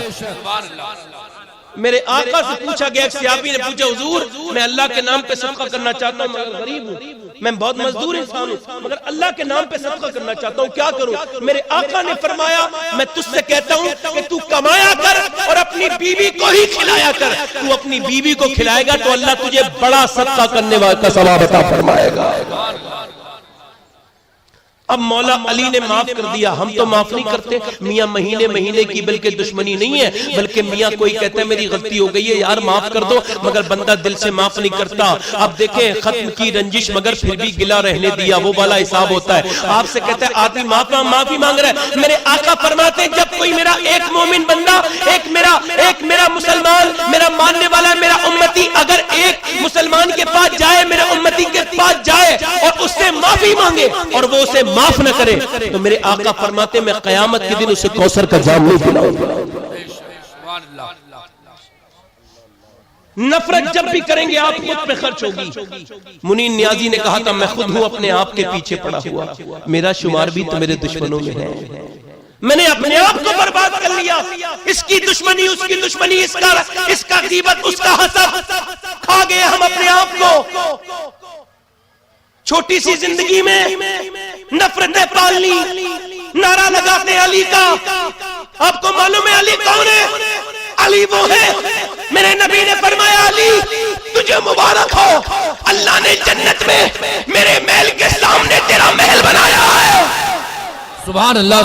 میرے آقا سے پوچھا گیا, ایک صحابی نے پوچھا حضور میں اللہ کے نام پہ صدقہ کرنا چاہتا ہوں مگر غریب ہوں, میں بہت مزدور انسان ہوں مگر اللہ کے نام پہ صدقہ کرنا چاہتا ہوں, کیا کروں؟ میرے آقا نے فرمایا میں تجھ سے کہتا ہوں کہ تو کمایا کر اور اپنی بیوی کو ہی کھلایا کر. تو اپنی بیوی کو کھلائے گا تو اللہ تجھے بڑا صدقہ کرنے والے کا ثواب عطا فرمائے گا. اب مولا علی نے معاف کر دیا, ہم تو معاف نہیں کرتے. میاں مہینے کی بلکہ دشمنی نہیں ہے, بلکہ میاں کوئی کہتا ہے میری غلطی ہو گئی ہے یار معاف کر دو, مگر بندہ دل سے معاف نہیں کرتا. اب دیکھیں ختم کی رنجش مگر پھر بھی گلا رہنے دیا, وہ والا حساب ہوتا ہے. آپ سے کہتا ہے آدمی معافی مانگ رہا ہے, میرے آقا فرماتے ہیں جب کوئی میرا ایک مومن بندہ, ایک میرا مسلمان, میرا ماننے والا, میرا امتی, اگر ایک مسلمان کے پاس جائے, میرے امتی کے پاس جائے اور اس سے معافی مانگے اور وہ اسے معاف نہ کرے تو میرے آقا فرماتے میں قیامت کے دن اسے کوثر کا جام نہیں پلاؤں گا. نفرت جب بھی کریں گے آپ خود پہ خرچ ہوگی. منین نیازی نے کہا تھا میں خود ہوں اپنے آپ کے پیچھے پڑا ہوا, میرا شمار بھی تو میرے دشمنوں میں ہے. میں نے اپنے آپ کو برباد کر لیا, اس کی دشمنی, اس کی دشمنی, اس کا غیبت, اس کا حسد, کھا گئے ہم اپنے آپ کو. چھوٹی سی زندگی میں نفرتیں پالنی, نعرہ لگاتے علی کا. آپ کو معلوم ہے علی کون ہے؟ علی وہ ہے, میرے نبی نے فرمایا علی تجھے مبارک ہو, اللہ نے جنت میں میرے محل کے سامنے تیرا محل بنایا ہے. سبحان اللہ.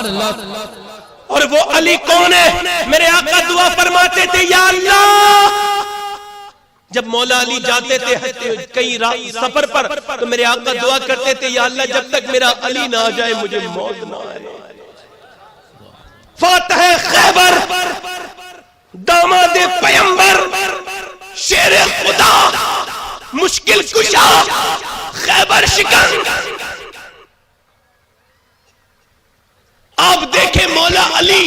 اور وہ علی کون ہے؟ میرے آقا دعا فرماتے تھے یا اللہ, جب مولا علی جاتے تھے کئی سفر پر تو میرے آقا دعا کرتے تھے یا اللہ جب تک میرا علی نہ آ جائے مجھے موت نہ آئے. فاتح خیبر داماد پیمبر، شیر خدا، مشکل کشا، خیبر شکن. آپ دیکھیں مولا علی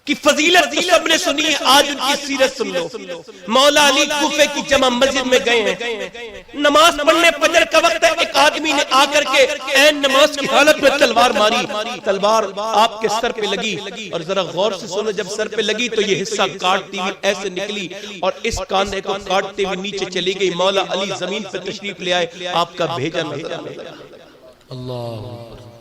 کی فضیلت تو سب نے سنی ہے، آج ان کی سیرت سن لو. مولا علی کوفے کی جامع مسجد میں گئے ہیں، نماز پڑھنے فجر کا وقت ہے. ایک آدمی نے آ کر کے عین نماز کی حالت میں تلوار ماری. تلوار آپ کے سر پہ لگی، اور ذرا غور سے سنو، جب سر پہ لگی تو یہ حصہ کاٹتی ہوئی ایسے نکلی اور اس کاندھے کو کاٹتے ہوئے نیچے چلی گئی. مولا علی زمین پہ تشریف لے آئے، آپ کا بھیجا نظر آنے لگا. اللہ